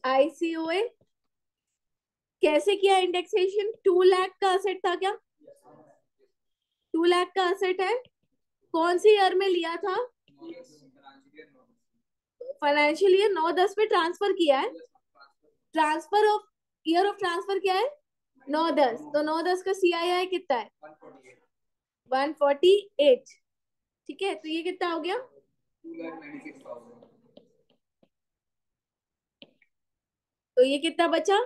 ICOA कैसे किया indexation? 2 lakh का असेट था क्या? 2 लाख का असेट है। कौन सी ईयर में लिया था? फाइनेंशियल ईयर 9-10 में ट्रांसफर किया है। Transfer of year of transfer क्या है? 9-10। तो 9-10 का CII कितना है? 148। ठीक है, तो ये कितना हो गया? तो ये कितना बचा?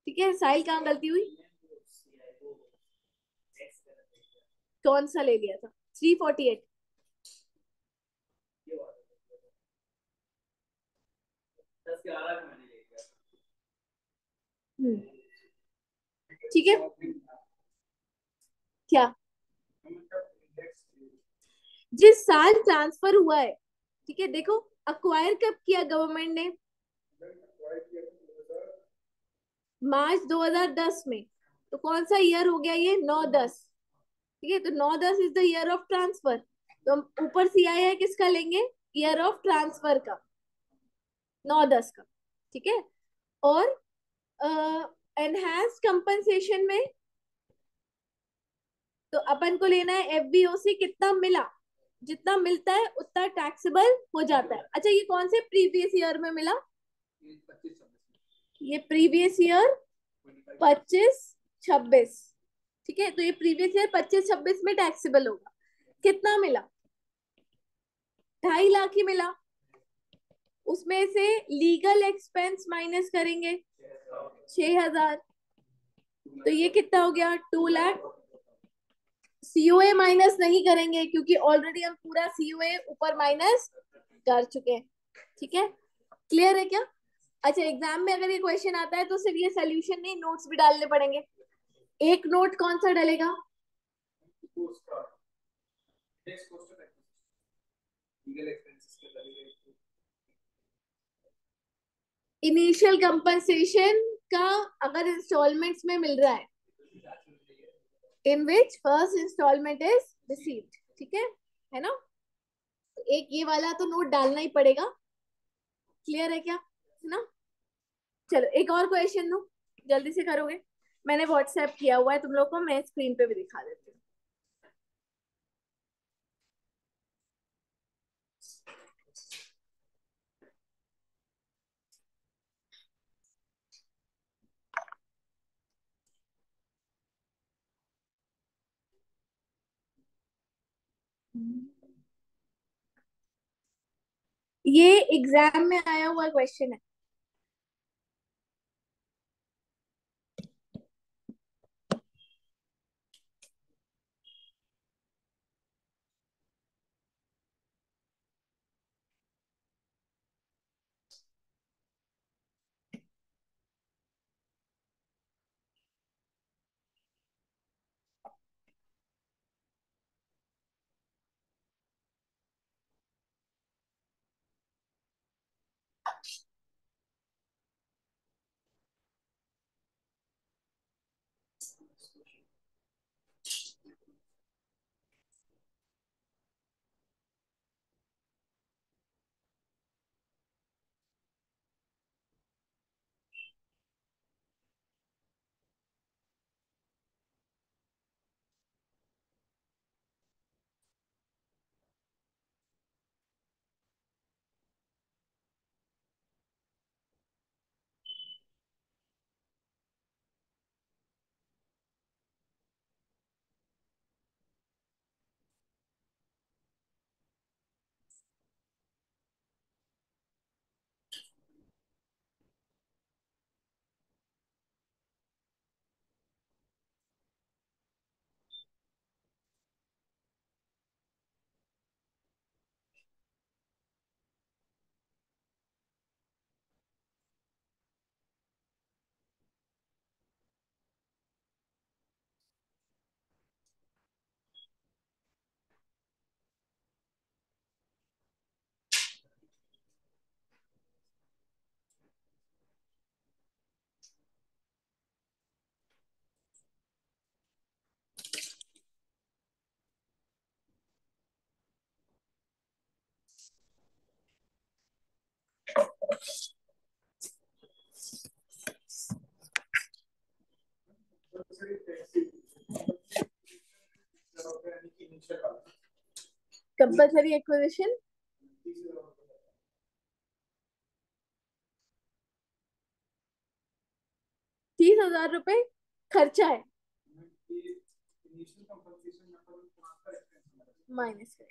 ठीक है, साहिल कहाँ गलती हुई? कौन सा ले लिया था? 348। ठीक है। क्या? जिस साल ट्रांसफर हुआ है, ठीक है, देखो, अक्वायर कब किया गवर्नमेंट ने? मार्च 2010 में। तो कौन सा ईयर हो गया ये? 9-10। ठीक है, तो 9-10 is the year of transfer. तो हम ऊपर CII किसका लेंगे? ईयर ऑफ ट्रांसफर का, 9-10 का। ठीक है। और एनहांस कंपनसेशन में तो अपन को लेना है FVOC कितना मिला। जितना मिलता है उतना टैक्सेबल हो जाता है। अच्छा, ये कौन से प्रीवियस ईयर में मिला? ये प्रीवियस ईयर 25-26। ठीक है, तो ये प्रीवियस ईयर 25-26 में टैक्सेबल होगा। कितना मिला? 2.5 लाख ही मिला। उसमें से लीगल एक्सपेंस माइनस करेंगे 6,000। तो ये कितना हो गया? 2 लाख। COA माइनस नहीं करेंगे क्योंकि ऑलरेडी हम पूरा COA ऊपर माइनस कर चुके हैं। ठीक है, क्लियर है क्या? अच्छा, एग्जाम में अगर ये क्वेश्चन आता है तो सिर्फ ये सोल्यूशन नहीं, नोट्स भी डालने पड़ेंगे। एक नोट कौन सा डलेगा? इनिशियल कंपनसेशन का अगर इंस्टॉलमेंट्स में मिल रहा है, इन which first instalment is received. ठीक है ना? तो एक ये वाला तो नोट डालना ही पड़ेगा। क्लियर है क्या? है ना? चलो एक और क्वेश्चन दो, जल्दी से करोगे? मैंने व्हाट्सएप किया हुआ है तुम लोग को, मैं स्क्रीन पे भी दिखा देती हूँ। ये एग्जाम में आया हुआ क्वेश्चन है। कंपल्सरी एक्विजिशन 30,000 रुपए खर्चा है, माइनस कर।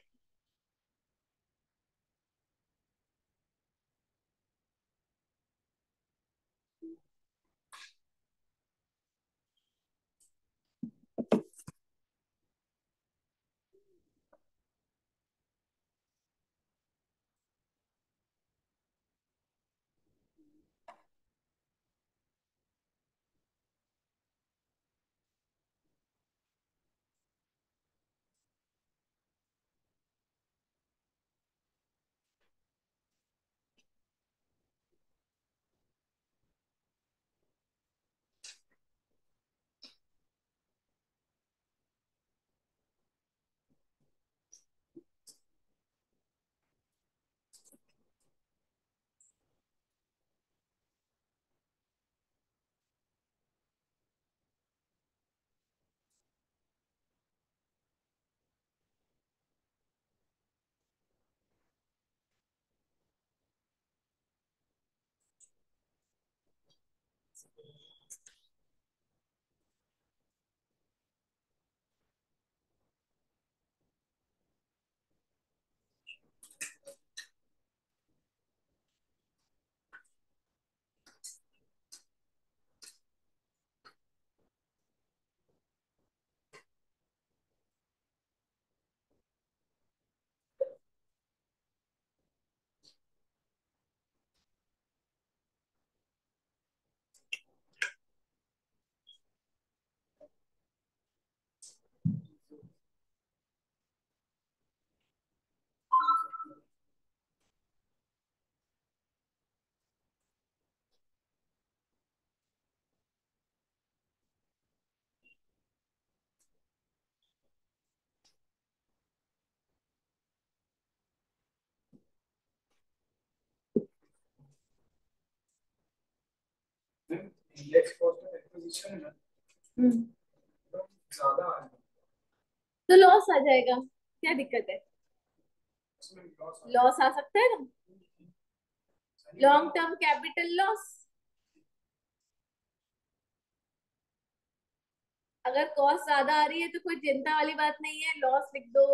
तो लॉस आ जाएगा, क्या दिक्कत है? लॉस आ सकता है ना, लॉन्ग टर्म कैपिटल लॉस। अगर कॉस्ट ज्यादा आ रही है तो कोई चिंता वाली बात नहीं है, लॉस लिख दो।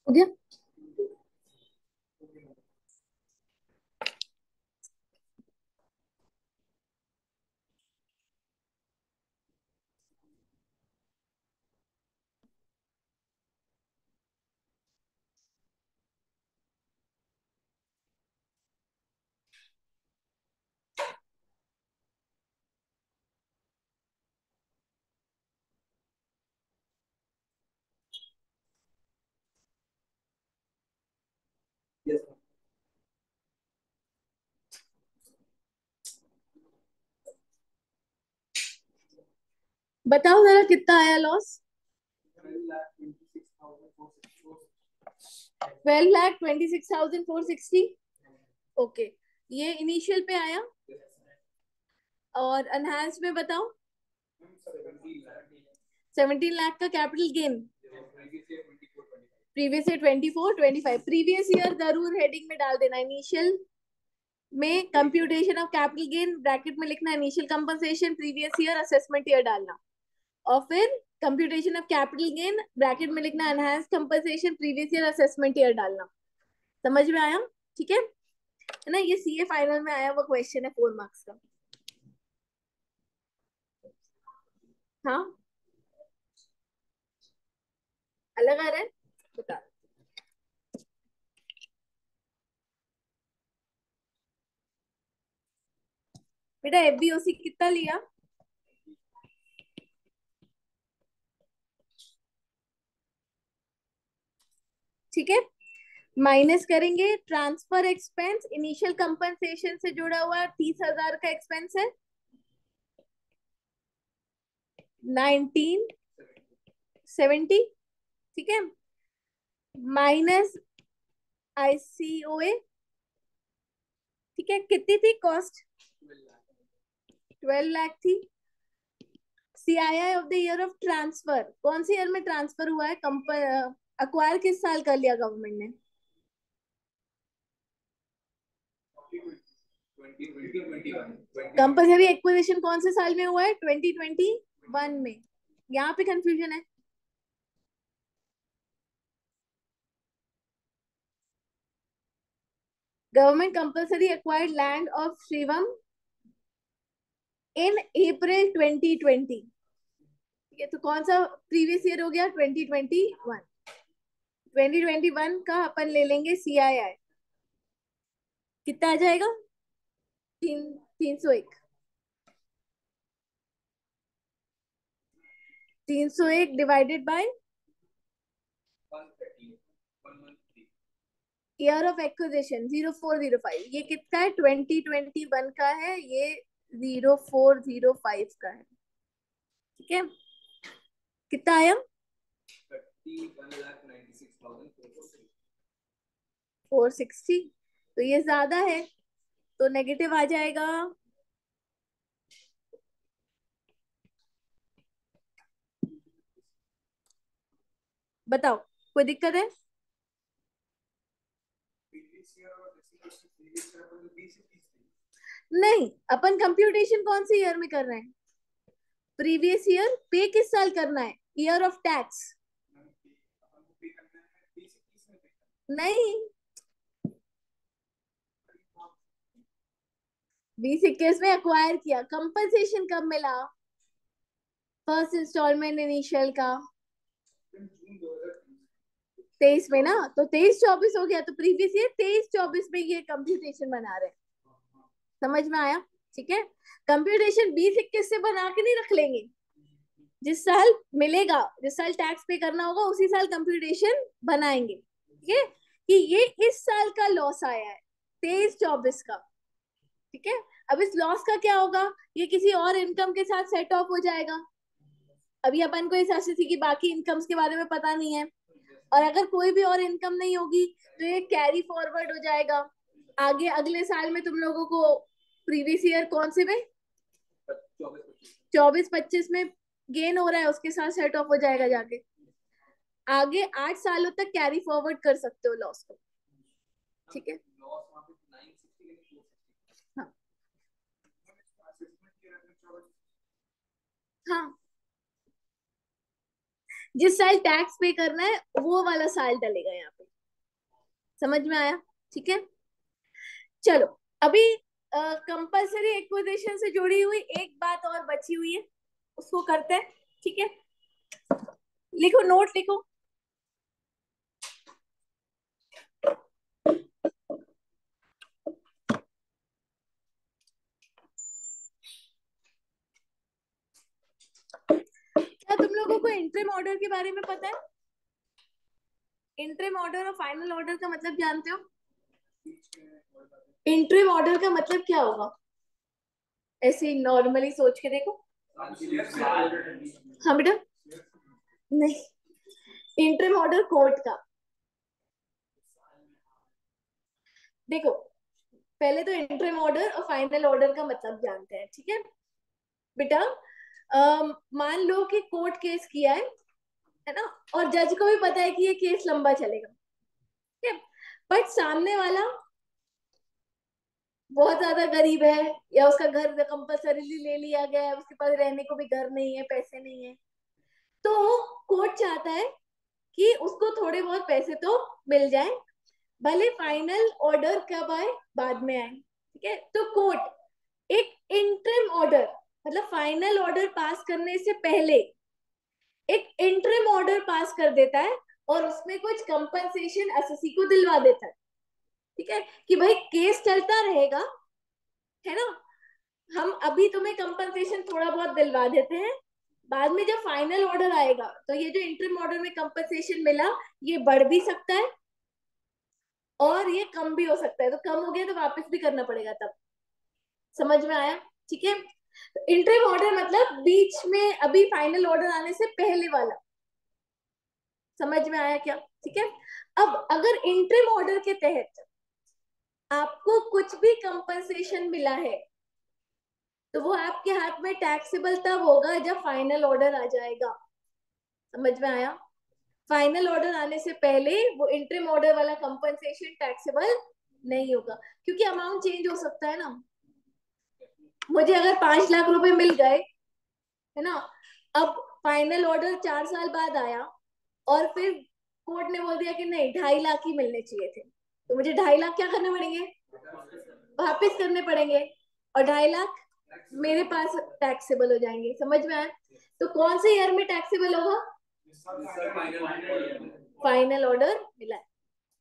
हो गया। बताओ जरा कितना आया लॉस? 12,26,460। ओके, ये इनिशियल पे आया। और एनहांस में बताओ। 17 लाख का capital gain. Previous year 24 25 previous year जरूर हेडिंग में डाल देना। इनिशियल में computation of capital gain bracket में लिखना initial compensation previous year assessment year डालना, और फिर computation of capital gain bracket में लिखना enhance compensation previous year assessment year डालना। समझ में आया? ठीक है ना? ये सीए फाइनल में आया हुआ क्वेश्चन है 4 मार्क्स का। हाँ अलग आ रहा है, बता। बेटा एफबीओसी कितना लिया? ठीक है, माइनस करेंगे ट्रांसफर एक्सपेंस, इनिशियल कंपनसेशन से जुड़ा हुआ 30,000 का एक्सपेंस है 1970। ठीक है, माइनस आईसीओए। ठीक है, कितनी थी कॉस्ट? 12 लाख थी। CII of the year of transfer, कौन से ईयर में ट्रांसफर हुआ है? अक्वायर किस साल कर लिया गवर्नमेंट ने? कंपल्सरी एक्विजिशन कौन से साल में हुआ है? 2021 में। यहाँ पे कंफ्यूजन है। Government compulsory acquired land of Shivam in April 2020। ठीक है, तो कौन सा प्रीवियस ईयर हो गया? 2021। 2021 का अपन ले लेंगे सीआईआई, कितना आ जाएगा? 301। 301 divided by year of acquisition 0405। ये कितना है? 2021 का है, ये 0405 का है। ठीक है, कितना आया? 460। तो ये ज्यादा है, तो नेगेटिव आ जाएगा। बताओ कोई दिक्कत है? नहीं, अपन कंप्यूटेशन कौन सी ईयर में कर रहे हैं? Previous year. पे किस साल करना है? ईयर ऑफ टैक्स नहीं, 2021 में एक्वायर किया। कंपनसेशन कब मिला? फर्स्ट इंस्टॉलमेंट इनिशियल का 23 में ना, तो 23-24 हो गया, तो प्रीवियस ईयर 23-24 में ये कंप्यूटेशन बना रहे हैं। समझ में आया? ठीक है, कंप्यूटेशन 2021 से बना के नहीं रख लेंगे। जिस साल मिलेगा, जिस साल टैक्स पे करना होगा उसी साल कंप्यूटेशन बनाएंगे। ठीक है, कि ये इस साल का लॉस आया है 23-24 का। ठीक है, अब इस लॉस का क्या होगा? ये किसी और इनकम के साथ सेट ऑफ हो जाएगा। अभी अपन को इस एसएससी की बाकी इनकम्स के बारे में पता नहीं है, और अगर कोई भी और इनकम नहीं होगी तो ये कैरी फॉरवर्ड हो जाएगा आगे अगले साल में। तुम लोगों को प्रीवियस ईयर कौन से में 24-25 में गेन हो रहा है उसके साथ सेट ऑफ हो जाएगा, जाके आगे 8 सालों तक कैरी फॉरवर्ड कर सकते हो लॉस को। ठीक है, हाँ हाँ, जिस साल टैक्स पे करना है वो वाला साल डलेगा यहाँ पे। समझ में आया? ठीक है, चलो अभी कंपल्सरी एक्विजिशन से जुड़ी हुई एक बात और बची हुई है, उसको करते हैं। ठीक है, लिखो, नोट लिखो। क्या तुम लोगों को इंटरिम ऑर्डर के बारे में पता है? इंटरिम ऑर्डर और फाइनल ऑर्डर का मतलब जानते हो? इंटरिम ऑर्डर का मतलब क्या होगा? ऐसे नॉर्मली सोच के देखो। हाँ बेटा, नहीं, इंटरिम ऑर्डर कोर्ट का। देखो, पहले तो इंटरिम ऑर्डर और फाइनल ऑर्डर का मतलब जानते हैं। ठीक है बेटा, मान लो कि कोर्ट केस किया है है ना, और जज को भी पता है कि ये केस लंबा चलेगा, ठीक है। बट सामने वाला बहुत ज्यादा गरीब है, या उसका घर कंपल्सरीली ले लिया गया है, उसके पास रहने को भी घर नहीं है, पैसे नहीं है, तो कोर्ट चाहता है कि उसको थोड़े बहुत पैसे तो मिल जाए, भले फाइनल ऑर्डर कब आए, बाद में आए, ठीक है। तो कोर्ट एक इंटरिम ऑर्डर, मतलब फाइनल ऑर्डर पास करने से पहले एक इंटरिम ऑर्डर पास कर देता है, और उसमें कुछ कंपनसेशन एसएससी को दिलवा देता है, ठीक है, कि भाई केस चलता रहेगा, है ना, हम अभी तुम्हें कंपनसेशन थोड़ा बहुत दिलवा देते हैं, बाद में जब फाइनल ऑर्डर आएगा तो ये जो इंटरिम ऑर्डर में कंपनसेशन मिला ये बढ़ भी सकता है और ये कम भी हो सकता है, तो कम हो गया तो वापस भी करना पड़ेगा तब। समझ में आया? ठीक है। इंटरिम ऑर्डर मतलब बीच में अभी फाइनल ऑर्डर आने से पहले वाला। समझ में आया क्या? ठीक है। अब अगर इंटरिम ऑर्डर के तहत आपको कुछ भी कंपनसेशन मिला है तो वो आपके हाथ में टैक्सेबल तब होगा जब फाइनल ऑर्डर आ जाएगा। समझ में आया? फाइनल ऑर्डर आने से पहले वो इंटरिम ऑर्डर वाला कंपनसेशन टैक्सेबल नहीं होगा, क्योंकि अमाउंट चेंज हो सकता है ना। मुझे अगर 5 लाख रुपए मिल गए, है ना, अब फाइनल ऑर्डर 4 साल बाद आया और फिर कोर्ट ने बोल दिया कि नहीं 2.5 लाख ही मिलने चाहिए थे, तो मुझे 2.5 लाख क्या करने पड़ेंगे? वापिस करने पड़ेंगे, और 2.5 लाख मेरे पास टैक्सेबल हो जाएंगे। समझ में आया? तो कौन से ईयर में टैक्सेबल होगा? फाइनल ऑर्डर मिला है,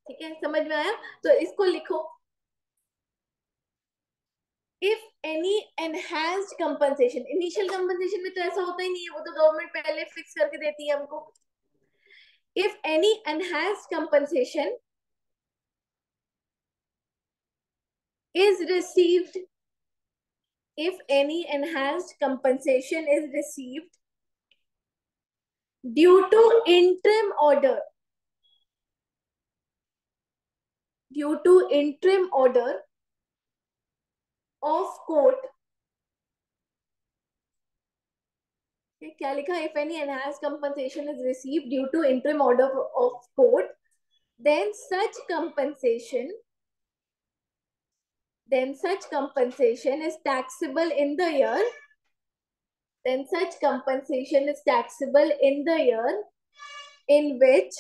ठीक है। समझ में आया? तो इसको लिखो, if any enhanced compensation, initial compensation में तो ऐसा होता ही नहीं है, वो तो गवर्नमेंट पहले फिक्स करके देती है हमको। If any enhanced compensation is received, if any enhanced compensation is received due to interim order, due to interim order of court, क्या लिखा? if any enhanced compensation is received due to interim order of court, then such compensation, then such compensation is taxable in the year, then such compensation is taxable in the year in which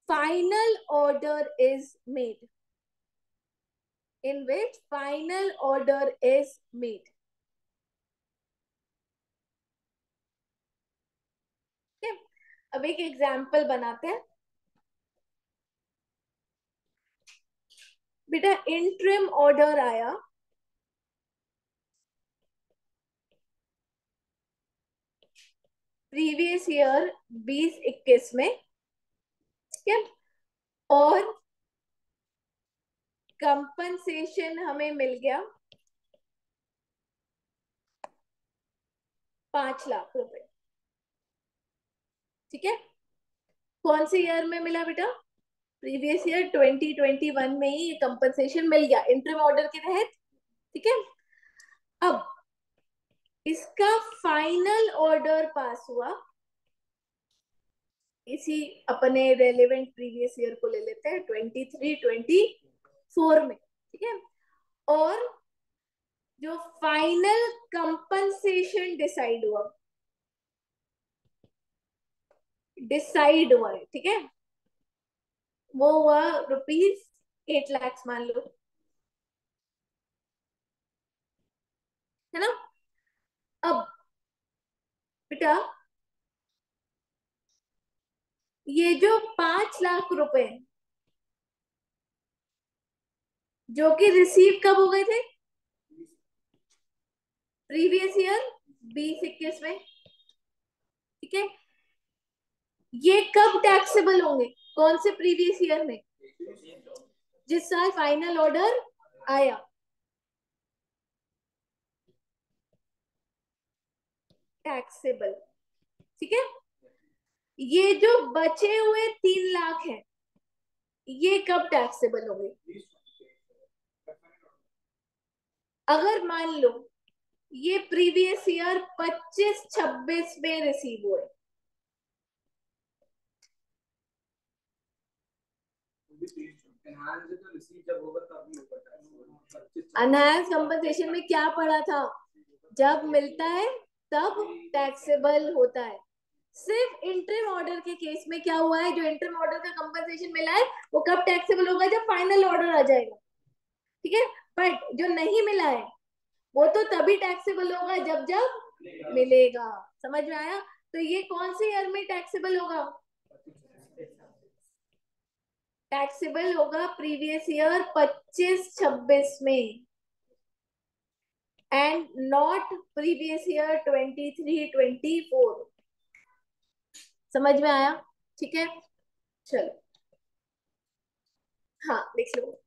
final order is made, in which final order is made. okay? अब एक example बनाते हैं बेटा। Interim order आया previous year 2021 में, ठीक है, और कंपनसेशन हमें मिल गया 5 लाख रुपए, ठीक है। कौन से ईयर में मिला बेटा? प्रीवियस ईयर 2021 में ही ये कंपनसेशन मिल गया इंटरिम ऑर्डर के तहत, ठीक है। अब इसका फाइनल ऑर्डर पास हुआ, इसी अपने रेलेवेंट प्रीवियस ईयर को ले लेते हैं 23-24 में, ठीक है। और जो फाइनल कंपनसेशन डिसाइड हुआ है, ठीक है, वो हुआ ₹8 लाख मान लो, है ना। अब बेटा ये जो 5 लाख रुपए जो कि रिसीव कब हो गए थे? प्रीवियस ईयर 2021 में, ठीक है। ये कब टैक्सेबल होंगे? कौन से प्रीवियस ईयर में? जिस साल फाइनल ऑर्डर आया। टैक्सेबल, ठीक है। ये जो बचे हुए 3 लाख हैं ये कब टैक्सेबल होंगे? अगर मान लो ये प्रीवियस ईयर 25-26 में रिसीव हुए, अनहांस कंपनसेशन में क्या पढ़ा था? जब मिलता है तब टैक्सेबल होता है। सिर्फ इंटरिम ऑर्डर के केस में क्या हुआ है, जो इंटरिम ऑर्डर का कंपनसेशन मिला है वो कब टैक्सेबल होगा? जब फाइनल ऑर्डर आ जाएगा, ठीक है। बट जो नहीं मिला है वो तो तभी टैक्सेबल होगा जब जब मिलेगा। समझ में आया? तो ये कौन से ईयर में टैक्सेबल होगा? टैक्सेबल होगा प्रीवियस ईयर 25-26 में, एंड नॉट प्रीवियस ईयर 23-24। समझ में आया? ठीक है, चलो। हाँ, लिख लो।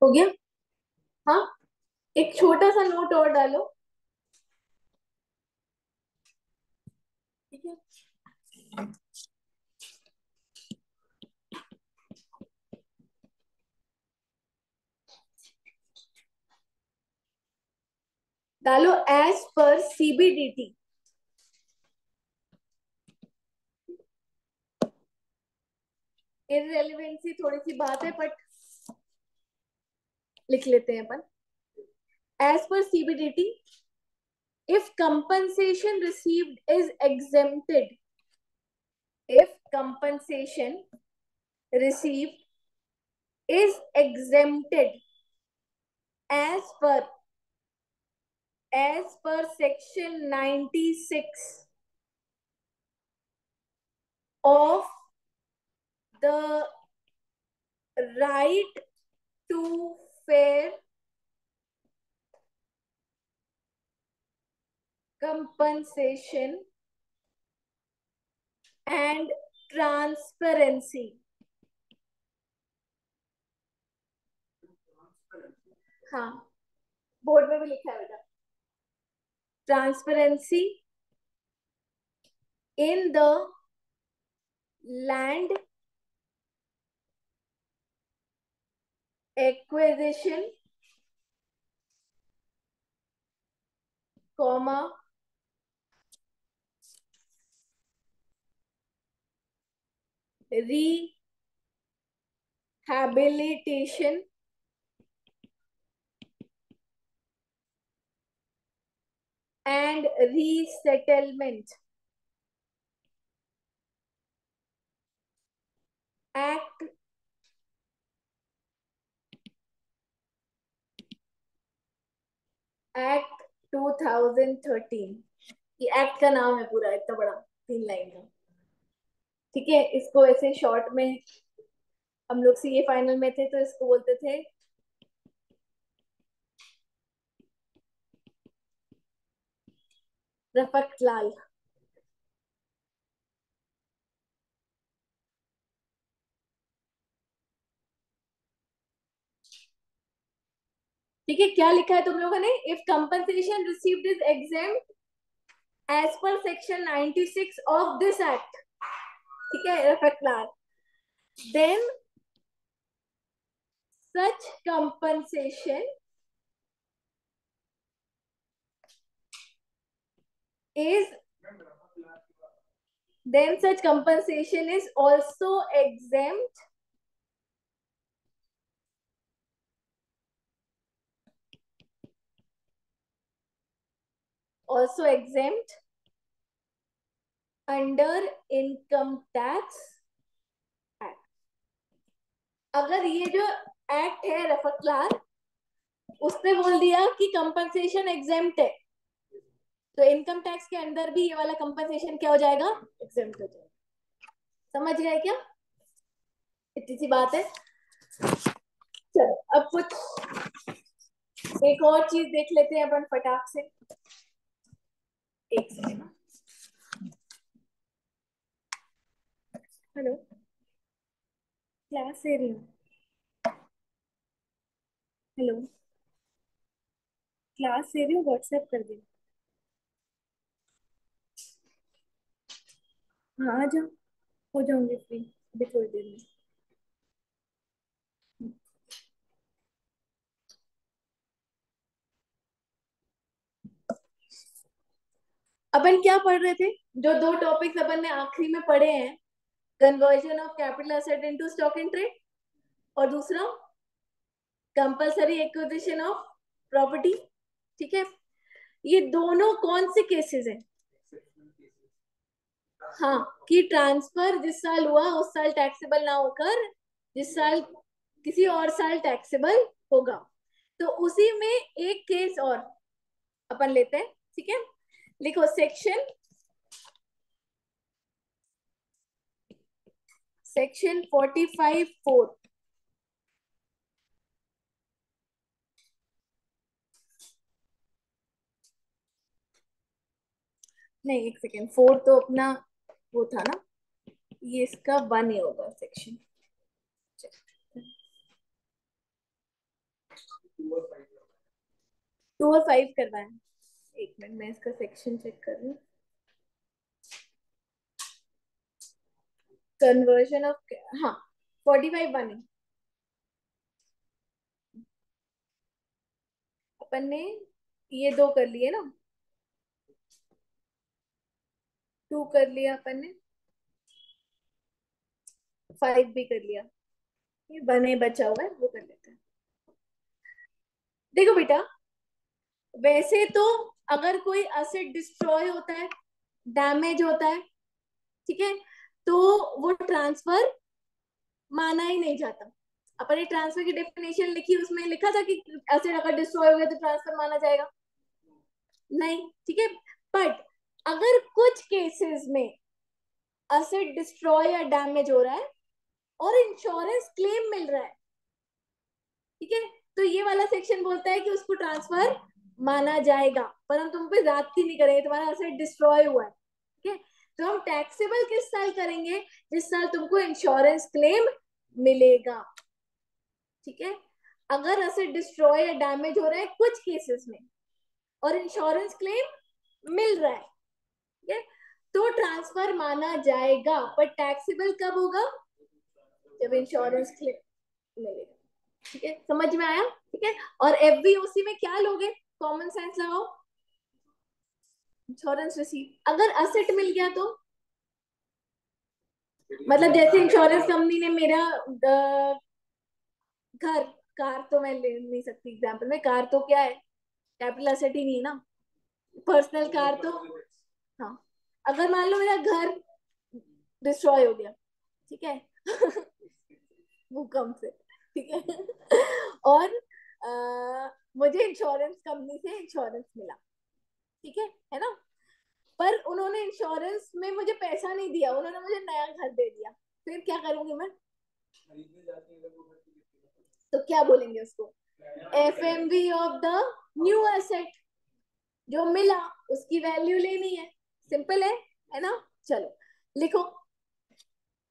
हो गया? हाँ, एक छोटा सा नोट और डालो, ठीक है। डालो एज पर सीबीडीटी। इररेलेवेंसी थोड़ी सी बात है, बट लिख लेते हैं अपन। As per CBDT, if compensation received is exempted, if compensation received is exempted as per section 96 of the right to fair compensation and transparency. हाँ, बोर्ड में भी लिखा है बेटा, transparency in the land acquisition, comma, rehabilitation and resettlement act act 2013। ये act का नाम है पूरा, इतना बड़ा 3 लाइन का। ठीक है, इसको ऐसे शॉर्ट में, हम लोग सीए फाइनल में थे तो इसको बोलते थे रफत लाल। ठीक है, क्या लिखा है तुम लोगों ने? If compensation received is exempt as per section 96 of this act, ठीक है रफत लाल, then such compensation is then such compensation is also exempt under income tax act। अगर ये जो एक्ट है रफत लाल, उसने बोल दिया कि कंपनसेशन एग्जेम्प्ट है, तो इनकम टैक्स के अंदर भी ये वाला कंपनसेशन क्या हो जाएगा? एग्जेम्प्ट हो जाएगा। समझ गए क्या? इतनी सी बात है। चलो अब कुछ एक और चीज देख लेते हैं अपन फटाक से। एक सेकेंड। हेलो, क्लास ले रही हूँ। हेलो, क्लास ले रही हूँ, व्हाट्सएप कर दी। हाँ आ जाओ, हो जाऊंगी फ्री अभी थोड़ी देर में। अपन क्या पढ़ रहे थे? जो 2 टॉपिक्स अपन ने आखिरी में पढ़े हैं, conversion of capital asset into stock in trade, और दूसरा कंपलसरी एक्विजिशन ऑफ प्रॉपर्टी। ठीक है, ये दोनों कौन से केसेस हैं? हाँ, कि ट्रांसफर जिस साल हुआ उस साल टैक्सेबल ना होकर जिस साल किसी और साल टैक्सेबल होगा। तो उसी में एक केस और अपन लेते हैं। ठीक है, लिखो सेक्शन 45(4). नहीं, एक सेकेंड, 4 तो अपना वो था ना, ये इसका 1 ही होगा सेक्शन। 2 और 5 करवाएं। एक मिनट, मैं इसका सेक्शन चेक कर रही हूँ। कन्वर्जन ऑफ, हाँ 45(1) है। अपन ने ये 2 कर लिए ना, 2 कर लिया अपन ने, 5 भी कर लिया, ये 1 बचा हुआ है, वो कर लेते हैं। देखो बेटा, वैसे तो अगर कोई एसेट डिस्ट्रॉय होता है, डैमेज होता है, ठीक है, तो वो ट्रांसफर माना ही नहीं जाता। अपन ने ट्रांसफर की डेफिनेशन लिखी, उसमें लिखा था कि एसेट अगर डिस्ट्रॉय हो गया तो ट्रांसफर माना जाएगा नहीं। ठीक है, बट अगर कुछ केसेस में असेट डिस्ट्रॉय या डैमेज हो रहा है और इंश्योरेंस क्लेम मिल रहा है, ठीक है, तो ये वाला सेक्शन बोलता है कि उसको ट्रांसफर माना जाएगा, पर हम तुम पे ज्यादती नहीं करेंगे, तुम्हारा असेट डिस्ट्रॉय हुआ है, ठीक है, तो हम टैक्सेबल किस साल करेंगे, जिस साल तुमको इंश्योरेंस क्लेम मिलेगा, ठीक है। अगर असेट डिस्ट्रॉय या डैमेज हो रहा है कुछ केसेस में और इंश्योरेंस क्लेम मिल रहा है, ठीक है, तो ट्रांसफर माना जाएगा, पर टैक्सेबल कब होगा, जब इंश्योरेंस क्लेम मिलेगा, ठीक है, समझ में आया, ठीक है। और एफवीओसी में क्या लोगे, कॉमन सेंस लगाओ, इंश्योरेंस रिसीट, अगर असेट मिल गया तो मतलब जैसे इंश्योरेंस कंपनी ने मेरा घर, कार तो मैं ले नहीं सकती एग्जांपल में, कार तो क्या है, कैपिटल असेट ही नहीं है ना, पर्सनल कार तो, हाँ, अगर मान लो मेरा घर डिस्ट्रॉय हो गया, ठीक है भूकंप से, ठीक है और मुझे इंश्योरेंस कंपनी से इंश्योरेंस मिला, ठीक है ना, पर उन्होंने इंश्योरेंस में मुझे पैसा नहीं दिया, उन्होंने मुझे नया घर दे दिया, फिर क्या करूंगी मैं, तो क्या बोलेंगे उसको, FMV of the new asset, जो मिला उसकी वैल्यू लेनी है, सिंपल है ना, चलो लिखो,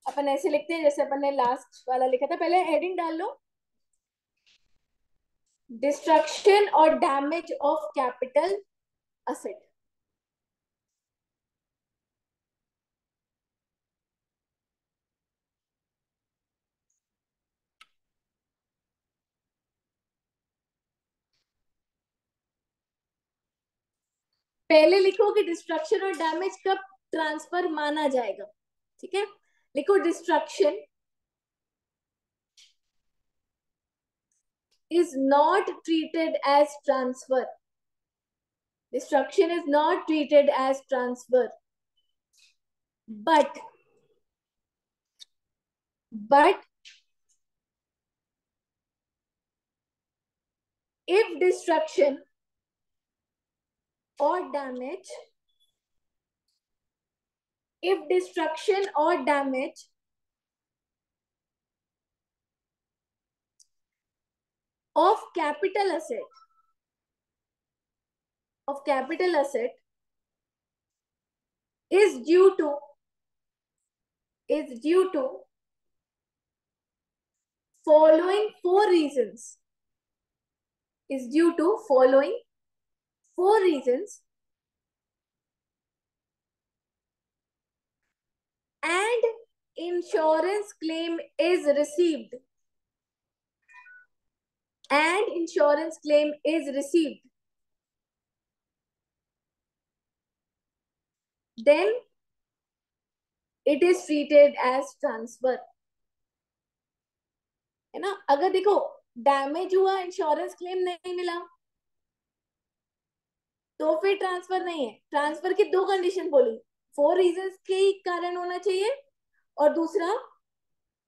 अपन ऐसे लिखते हैं जैसे अपन ने लास्ट वाला लिखा था, पहले हेडिंग डाल लो, डिस्ट्रक्शन और डैमेज ऑफ कैपिटल असेट, पहले लिखो कि डिस्ट्रक्शन और डैमेज कब ट्रांसफर माना जाएगा, ठीक है, लिखो destruction is not treated as transfer, destruction is not treated as transfer, but if destruction or damage, if destruction or damage of capital asset, of capital asset is due to, is due to following four reasons, is due to following four reasons, and insurance claim is received, and insurance claim is received, then it is treated as transfer, है ना। अगर देखो damage हुआ, insurance claim नहीं मिला, तो फिर transfer नहीं है, ट्रांसफर की दो कंडीशन बोली, फोर रीजंस के ही कारण होना चाहिए और दूसरा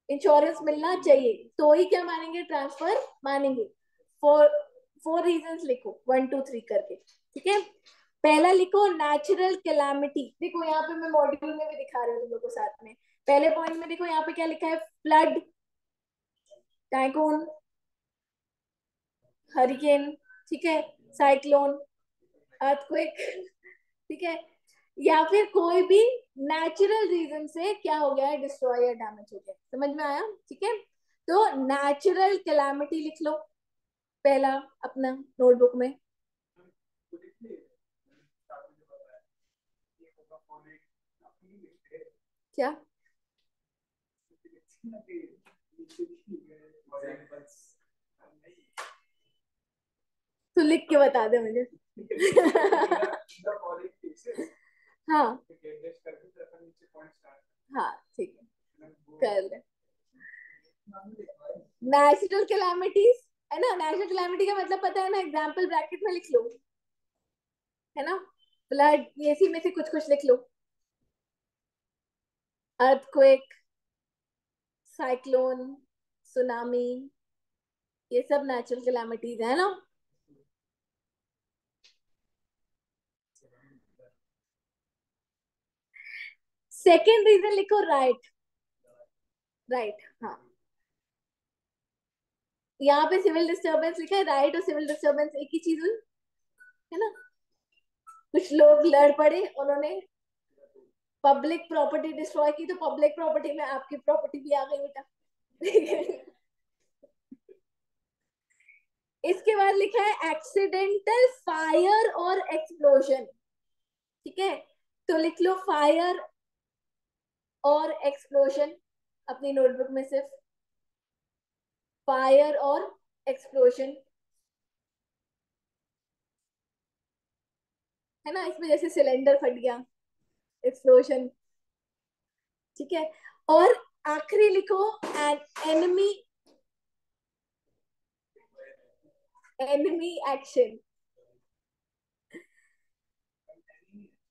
इंश्योरेंस मिलना चाहिए, तो ही क्या मानेंगे, ट्रांसफर मानेंगे, फोर फोर रीजंस लिखो 1 2 3 करके, ठीक है। पहला लिखो नेचुरल कैलामिटी, देखो यहाँ पे मैं मॉड्यूल में भी दिखा रही हूँ तुम लोग को साथ में, पहले पॉइंट में देखो यहाँ पे क्या लिखा है, फ्लड, टाइकोन, हरिकेन, ठीक है, साइक्लोन, अर्थक्वेक, ठीक है, या फिर कोई भी नेचुरल रीजन से क्या हो गया है, डिस्ट्रॉय या डैमेज हो गया, समझ में आया, ठीक है। तो नेचुरल कैलामिटी लिख लो पहला अपना नोटबुक में, क्या, तो लिख के बता दे मुझे हाँ हाँ ठीक है, कर ले, नेचुरल कैलामिटीज, है ना, नेचुरल कैलामिटी का मतलब पता है ना, एग्जाम्पल ब्रैकेट में लिख लो, है ना, फ्लड, ये इसी में से कुछ कुछ लिख लो, अर्थक्वेक, साइक्लोन, सुनामी, ये सब नेचुरल कैलामिटीज है ना। सेकेंड रीजन लिखो राइट, राइट, हाँ, यहाँ पे सिविल डिस्टरबेंस लिखा है, राइट और सिविल डिस्टरबेंस एक ही चीज हुई है ना। कुछ लोग लड़ पड़े, उन्होंने पब्लिक प्रॉपर्टी डिस्ट्रॉय की, तो पब्लिक प्रॉपर्टी में आपकी प्रॉपर्टी भी आ गई बेटा। इसके बाद लिखा है एक्सीडेंटल फायर और एक्सप्लोजन, ठीक है, तो लिख लो फायर और एक्सप्लोजन अपनी नोटबुक में, सिर्फ फायर और एक्सप्लोजन, है ना, इसमें जैसे सिलेंडर फट गया, एक्सप्लोजन, ठीक है। और आखिरी लिखो an enemy, enemy action,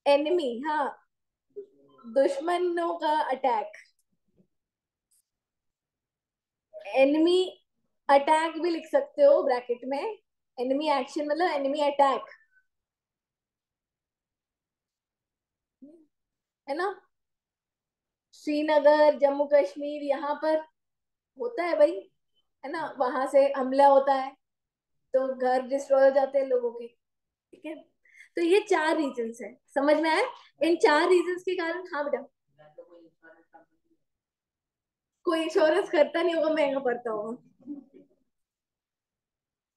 enemy, हाँ, दुश्मनों का अटैक, एनिमी अटैक भी लिख सकते हो ब्रैकेट में, एनिमी एक्शन मतलब एनिमी अटैक, है ना। श्रीनगर, जम्मू कश्मीर, यहाँ पर होता है भाई, है ना, वहां से हमला होता है तो घर डिस्ट्रॉय हो जाते हैं लोगों के, ठीक है। तो ये 4 रीजंस है, समझ में आया। इन 4 रीजंस के कारण, हाँ बेटा, कोई इंश्योरेंस करता नहीं होगा, महंगा पड़ता होगा,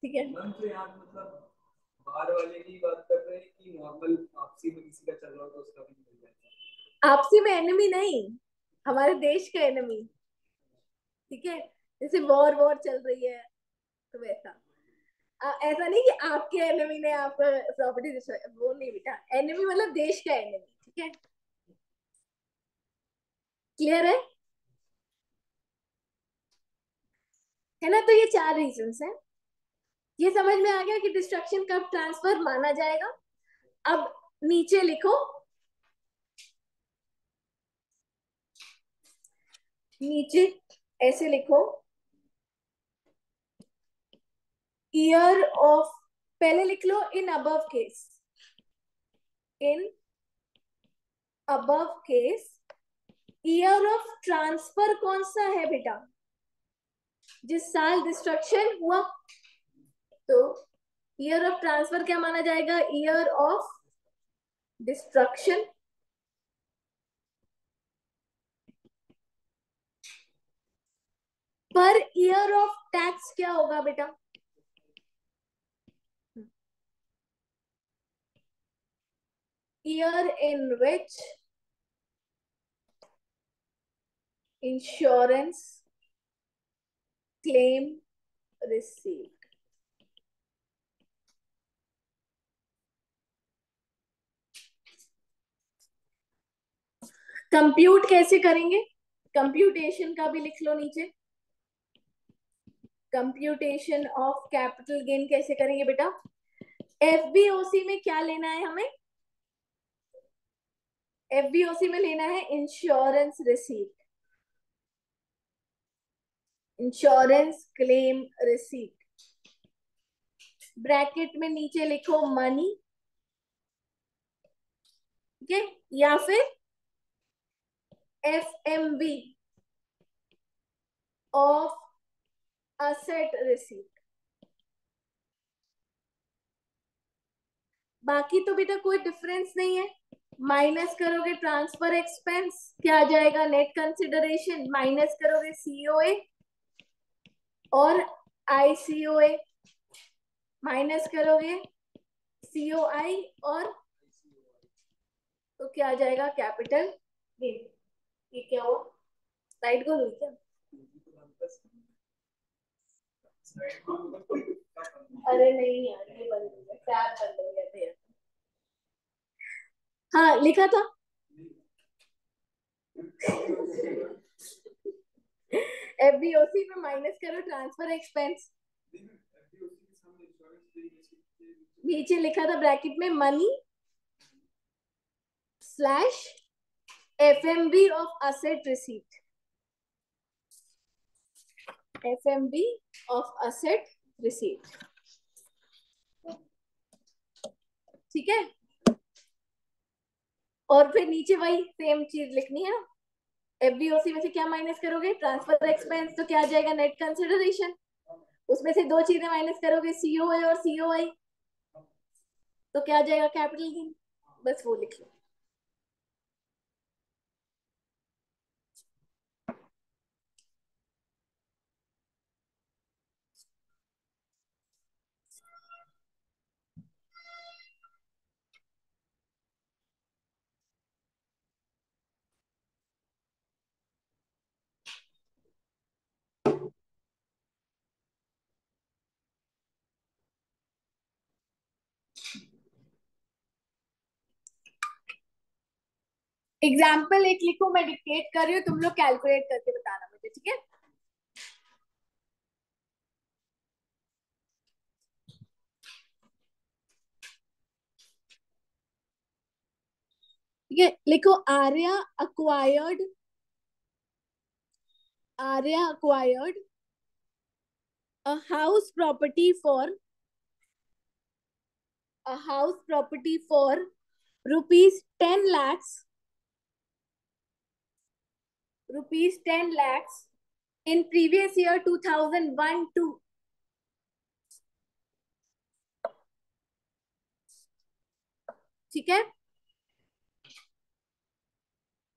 ठीक है। तो यार मतलब बाहर वाले की बात कर रहे हैं कि नॉर्मल आपसी में किसी का चल रहा हो तो उसका भी मिल जाएगा। आपसी में एनिमी नहीं, हमारे देश का एनिमी, ठीक है, जैसे वॉर वॉर चल रही है तो वैसा। ऐसा नहीं कि आपके एनिमी ने आपका प्रॉपर्टी डिस्ट्रॉय, वो नहीं बेटा, एनिमी मतलब देश का एनिमी, ठीक है, क्लियर है ना। तो ये 4 रीजंस हैं। ये समझ में आ गया कि डिस्ट्रक्शन कब ट्रांसफर माना जाएगा। अब नीचे लिखो, नीचे ऐसे लिखो, ईयर ऑफ, पहले लिख लो in above case, in above case year of transfer कौन सा है बेटा, जिस साल डिस्ट्रक्शन हुआ, तो ईयर ऑफ ट्रांसफर क्या माना जाएगा, year of destruction. Per year of tax क्या होगा बेटा, year in which insurance claim receive. Compute कैसे करेंगे, कंप्यूटेशन का भी लिख लो नीचे, कंप्यूटेशन ऑफ कैपिटल गेन कैसे करेंगे बेटा। एफबीओसी में क्या लेना है हमें, एफबीओसी में लेना है insurance receipt, insurance claim receipt, bracket में नीचे लिखो मनी, ठीक है, या फिर एफएमवी ऑफ असेट रिसीट। बाकी तो बेटा कोई डिफरेंस नहीं है, माइनस करोगे ट्रांसफर एक्सपेंस क्या आ जाएगा, नेट कंसिडरेशन, माइनस करोगे सीओए और आईसीओए, माइनस करोगे सीओआई और, तो क्या आ जाएगा, कैपिटल गेन। ये क्या हुआ, राइट गोल हुई क्या, अरे नहीं यार, ये बंद हो गया, टैब बंद हो गया था। हाँ लिखा था। एफबीओसी में माइनस करो ट्रांसफर एक्सपेंस, नीचे लिखा था ब्रैकेट में money slash FMV of asset receipt, FMV of asset receipt, ठीक है। और फिर नीचे वही सेम चीज लिखनी है ना। एफबीओसी में से क्या माइनस करोगे, ट्रांसफर एक्सपेंस, तो क्या आ जाएगा, नेट कंसिडरेशन। उसमें से दो चीजें माइनस करोगे, सीओए और सीओआई, तो क्या आ जाएगा, कैपिटल गेन। बस वो लिख लो। एग्जाम्पल एक लिखो, मैं डिक्टेट कर रही हूँ, तुम लोग कैलकुलेट करके बताना मुझे, ठीक है। ठीक है, लिखो, Arya acquired a house property for a house property for rupees 10 lakhs, rupees 10 lakhs in previous year 2001 to, ठीक है,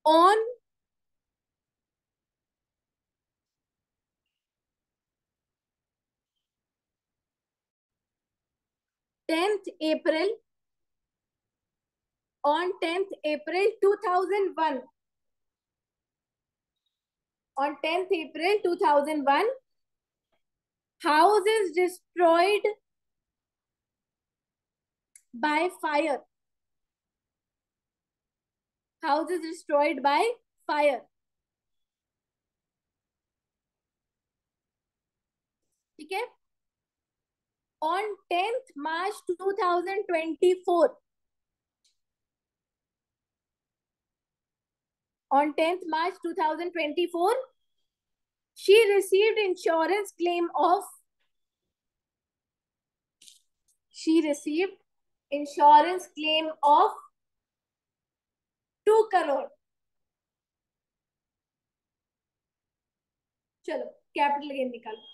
on 10th April, on 10th April 2001, on 10th April 2001, house is destroyed by fire, house is destroyed by fire, ठीक है। on 10th March 2024, on 10th March 2024, she received insurance claim of, she received insurance claim of 2 crore। चलो capital gain निकालो।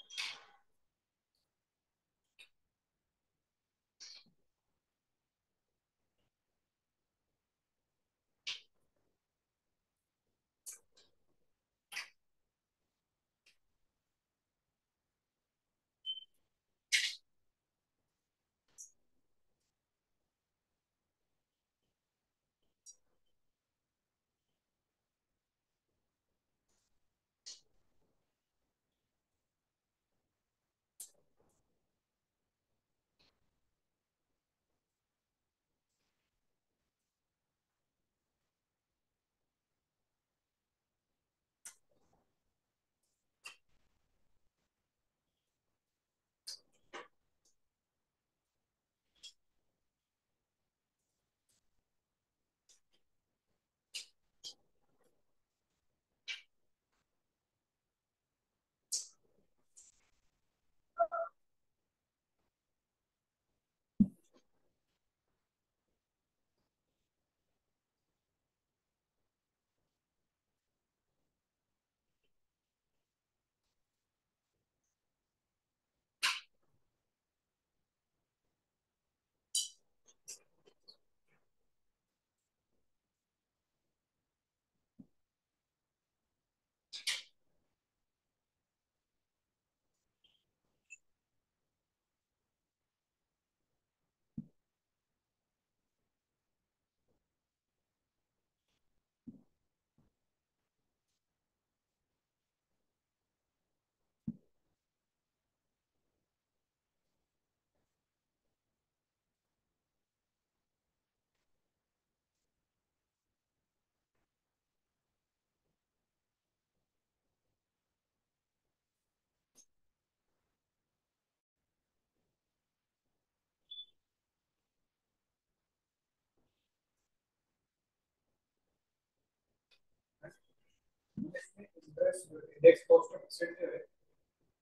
Index cost of asset जो है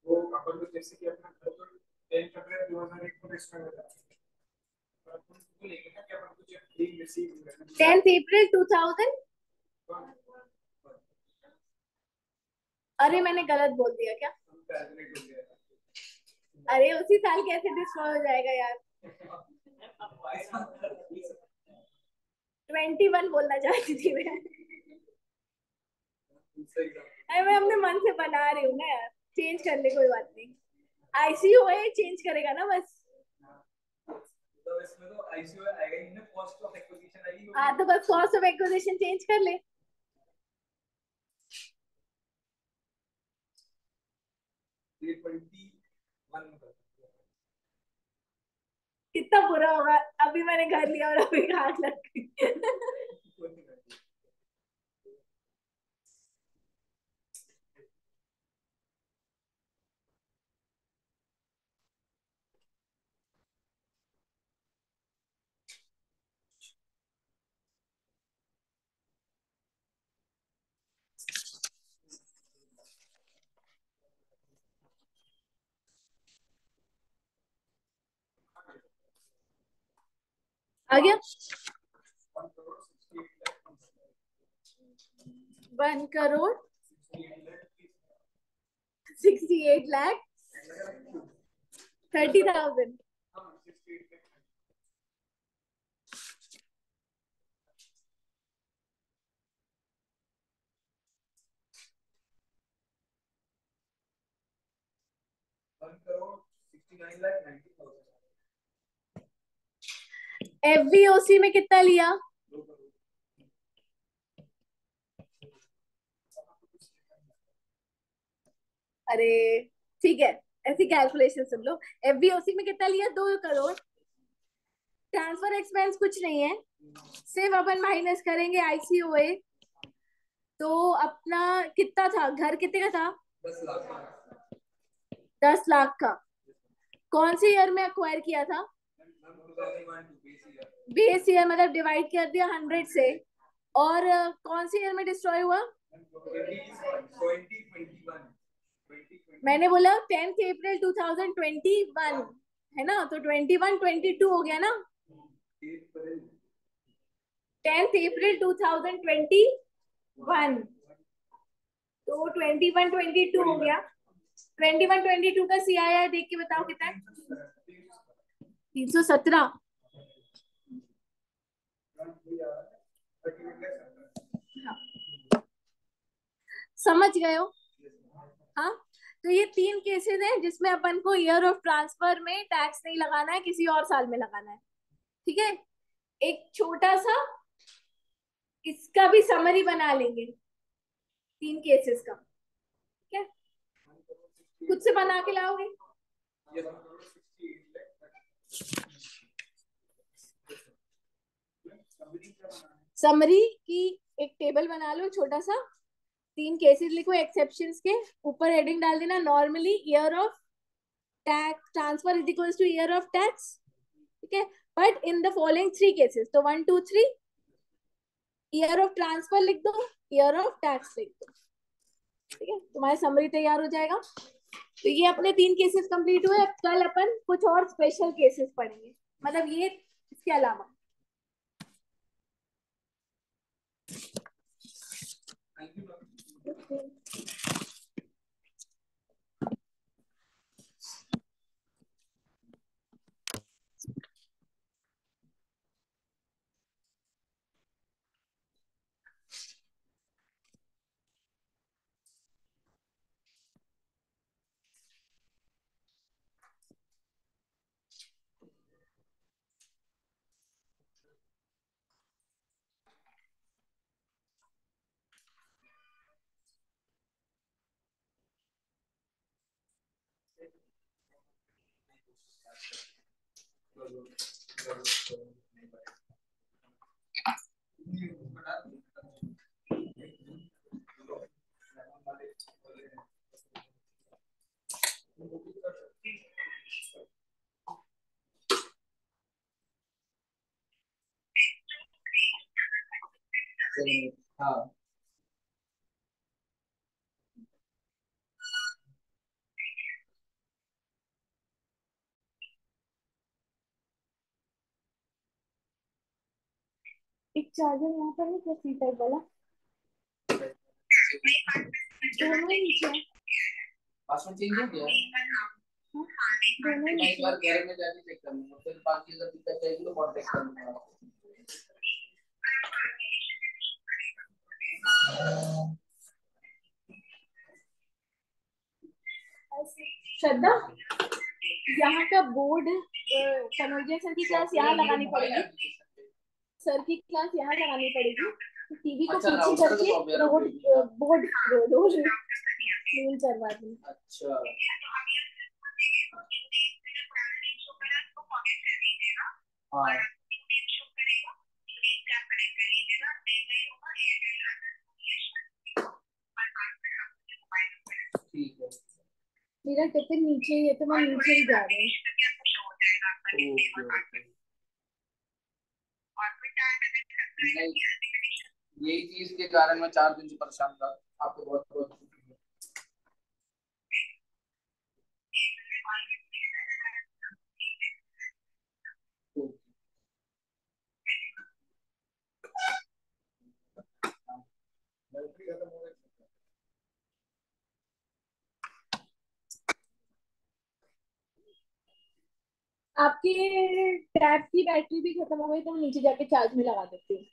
वो अपन को जैसे कि अपना 10 अप्रैल 2001 को डिस्ट्रॉय हो जाता है, 10th April 2000। अरे मैंने गलत बोल दिया क्या? अरे उसी साल कैसे डिस्ट्रॉय हो जाएगा यार? 21 बोलना चाहती थी मैं। अरे मैं अपने मन से बना रही हूँ ना यार, चेंज कर ले, कोई बात नहीं। आईसीयू है, चेंज करेगा ना बस। तो इसमें तो आईसीयू आएगा ही ना, कॉस्ट ऑफ एक्विजिशन आएगी। हाँ तो बस कॉस्ट ऑफ एक्विजिशन चेंज कर ले। 21 कितना बुरा होगा, अभी मैंने घर लिया और अभी घाट लग गई। आ गया। 1,68,30,000। 1,69,90,000। एफवीओसी में कितना लिया? अरे ठीक है, ऐसी कैलकुलेशन सुन लो। एफवीओसी में कितना लिया? 2 करोड़। ट्रांसफर एक्सपेंस कुछ नहीं है, सिर्फ अपन माइनस करेंगे आईसीओए। तो अपना कितना था, घर कितने का था? 10 लाख। 10 लाख का। कौन से ईयर में एक्वायर किया था? बेस ईयर, मतलब डिवाइड कर दिया 100 से। और कौन से ईयर में डिस्ट्रॉय हुआ? मैंने बोला 10th April 2021 है ना, तो 21-22 हो गया ना। 10th April 2021 तो 21-22 हो गया। 21-22 का CII देख के बताओ कितना है? 317। समझ गए हो? हाँ। तो ये 3 केसेस हैं जिसमें अपन को ईयर ऑफ ट्रांसफर में टैक्स नहीं लगाना है, किसी और साल में लगाना है। ठीक है, एक छोटा सा इसका भी समरी बना लेंगे 3 केसेस का। ठीक है, खुद से बना के लाओगे। समरी की एक टेबल बना लो छोटा सा, 3 केसेस लिखो एक्सेप्शंस के, ऊपर हेडिंग डाल देना normally year of tax transfer is equals two year of tax. ठीक है, but in the following 3 cases, तो 1 2 3 ईयर ऑफ ट्रांसफर लिख दो, ईयर ऑफ टैक्स लिख दो। ठीक है, तुम्हारा समरी तैयार हो जाएगा। तो ये अपने 3 केसेस कंप्लीट हुए। अब कल अपन कुछ और स्पेशल केसेस पढ़ेंगे, मतलब ये इसके अलावा। हाँ। एक चार्जर यहाँ पर नहीं, क्या सी टाइप वाला, दोनों ही नीचे हैं। पासवर्ड चेंज हो गया है? हाँ, दोनों ही मैं एक नीचे बार हैं। घर में जाके चेक कर लूंगा, फिर बाकी अगर दिक्कत आएगी तो कांटेक्ट कर लूंगा आपको। श्रद्धा, यहाँ का बोर्ड कन्वर्जन सर की क्लास यहाँ लगानी पड़ेगी, सर की क्लास यहाँ लगानी पड़ेगी। टीवी को अच्छा, पीछे राउटर करके तो मेरा रोड बोर्ड रोड मेन करवा दूँ। अच्छा, हाँ ठीक है। मेरा टिफिन नीचे ही है तो मैं नीचे ही जा रही हूँ। ओके ओके, नहीं यही चीज के कारण मैं 4 दिन से परेशान था। आपको बहुत बहुत शुक्रिया। आपके टैब की बैटरी भी खत्म हो गई तो मैं नीचे जाके चार्ज में लगा देती हूँ।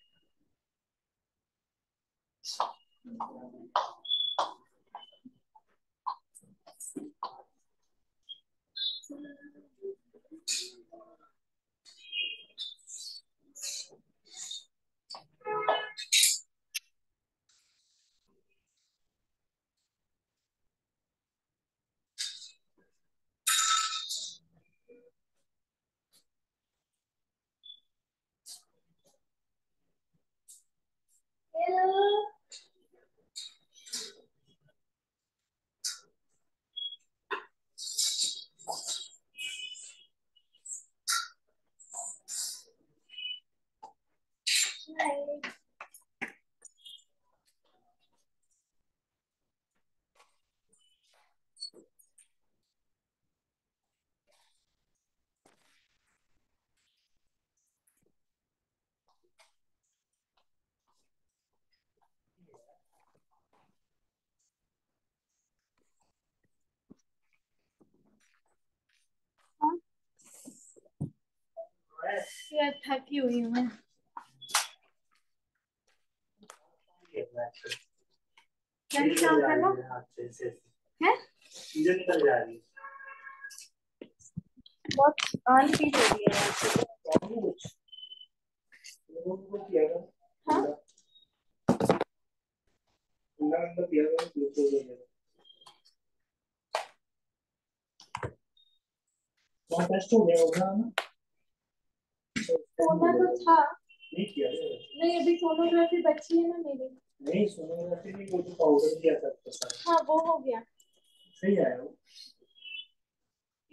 यार थकी हुई हूँ मैं। लंच कहाँ करना है? निकल जा रही है, बहुत थकान फील हो रही है यार। हाँ टेस्ट हो गया होगा ना, होना तो था। नहीं अभी सोनोग्राफी बची है ना मेरी। नहीं सोनोग्राफी नहीं, वो जो पाउडर किया था। हाँ वो हो गया, सही आया वो।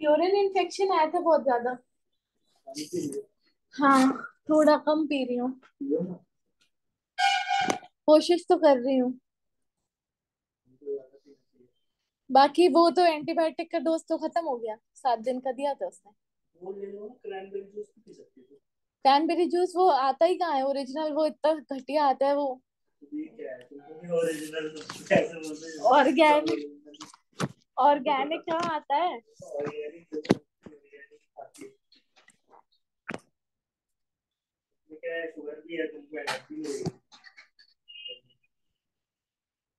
यूरिन इन्फेक्शन आया था बहुत ज्यादा। हाँ थोड़ा कम पी रही हूँ, कोशिश तो कर रही हूँ। बाकी वो तो एंटीबायोटिक का डोज तो खत्म हो गया, 7 दिन का दिया था उसने। वो ले लो ना, क्रैनबेरी जूस पी सकती हो। क्रैनबेरी जूस वो आता ही कहाँ है ओरिजिनल, वो इतना घटिया आता है वो। ऑर्गेनिक ऑर्गेनिक कहाँ आता है?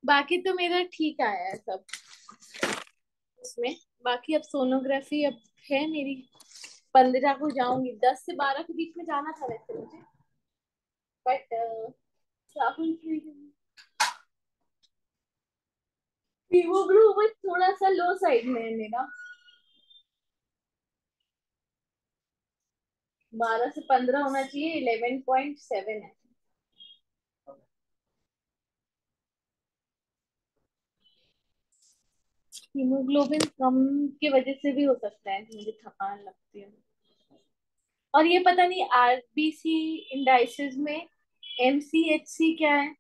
बाकी तो मेरा ठीक आया है सब उसमें। बाकी अब सोनोग्राफी अब है मेरी, 15 को जाऊंगी, 10 से 12 के बीच में जाना था वैसे मुझे, बट राहुल की हीमोग्लोबिन थोड़ा सा लो साइड में है मेरा, 12 से 15 होना चाहिए, 11.7 है। हीमोग्लोबिन कम की वजह से भी हो सकता है कि मुझे थकान लगती है। और ये पता नहीं आरबीसी इंडाइसिस में एमसीएचसी क्या है,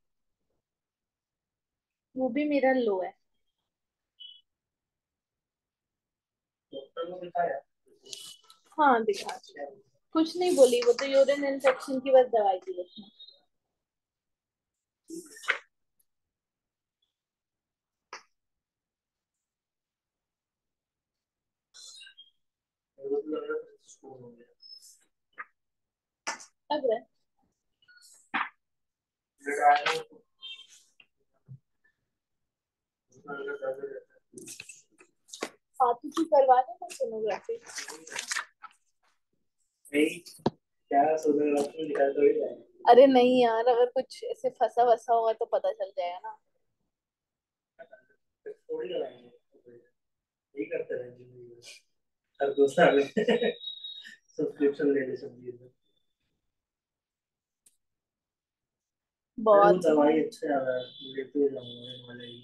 वो भी मेरा लो है। डॉक्टर को दिखाया? हाँ दिखा, कुछ नहीं बोली वो तो, यूरिन इन्फेक्शन की बस दवाई दी उसने। मेरे को तो लग रहा है स्कूल हो गया। लग रहा है। मेरे आया ना तो उसमें लगा दर्द रहता फातू की करवा देना सोनोग्राफी। है। नहीं, क्या सोने वक्त में निकल तो ही जाएगा। अरे नहीं यार, अगर कुछ ऐसे फंसा वसा होगा तो पता चल जाएगा ना। फिर थोड़ी लगाएंगे, यही करते रहेंगे जिंदगी में। हर 2 साल में सब्सक्रिप्शन ले ले सब चीज में। मेरे को बहुत। दवाई अच्छा आ रहा है, लेते हुए जाऊंगा ये वाले ही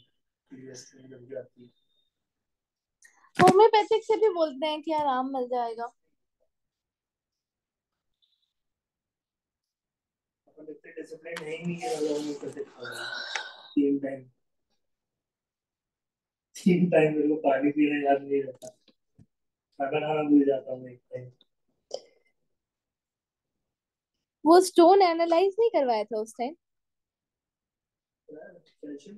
सीरियसली जब भी आती है। होम्योपैथिक से भी बोलते हैं कि आराम मिल जाएगा। अपन इतने डिसिप्लिन है ही नहीं कि मतलब हम कैसे खा रहे हैं। 3 टाइम, 3 टाइम मेरे को पानी पीना याद नहीं रहता। खाना खाना भूल जाता हूँ एक टाइम। वो स्टोन एनालाइज नहीं करवाया था उस टाइम? कैल्शियम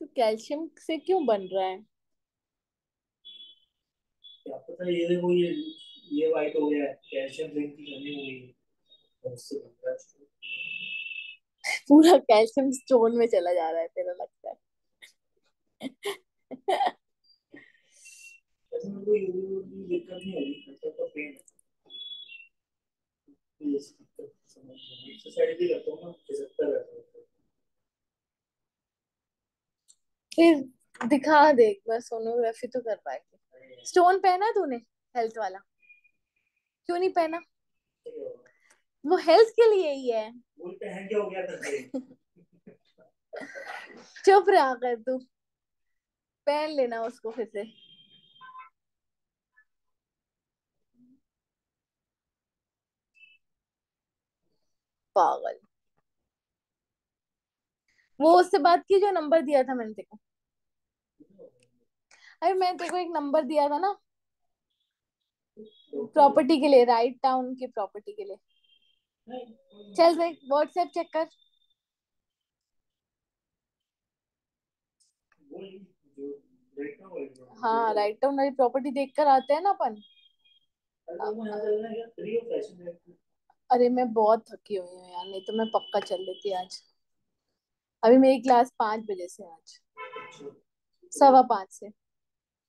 तो कैल्शियम से क्यों बन रहा है? क्या पता, ये देखो ये वाइट हो गया है, कैल्शियम जिंक की कमी हो गई है, और उससे बन रहा है। पूरा कैल्शियम स्टोन में चला जा रहा है तेरा, लगता है। वैसे मेरे को ये दिक्कत नहीं होगी, मतलब तो पेन है, ये दिक्कत समझ में एक्सरसाइज भी करता हूँ ना, खिसकता रहता हूँ। फिर दिखा दे एक बार, सोनोग्राफी तो करवाएगी। स्टोन पहना तूने हेल्थ वाला? क्यों नहीं पहना? वो हेल्थ के लिए ही है। बोलते हैं क्या हो गया करके। चुप रहा कर तू, पहन लेना उसको फिर से। पागल। वो उससे बात की जो नंबर दिया था मैंने तेरे को? अरे मैंने तेरे को एक नंबर दिया था ना, प्रॉपर्टी के लिए, राइट टाउन की प्रॉपर्टी के लिए। चल देख, व्हाट्सएप चेक कर। हाँ, राइट टाउन वाली प्रॉपर्टी देख कर आते हैं ना अपन। अरे मैं बहुत थकी हुई हूँ यार, नहीं तो मैं पक्का चल लेती आज। अभी मेरी क्लास 5 बजे से है आज, 5:15 से।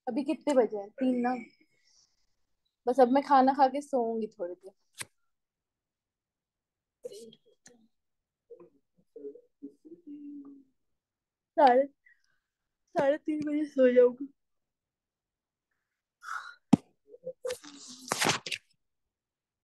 अभी कितने बजे हैं? 3 ना। बस अब मैं खाना खा के सोऊंगी थोड़ी देर। साढ़े 3:30 बजे सो जाऊंगी।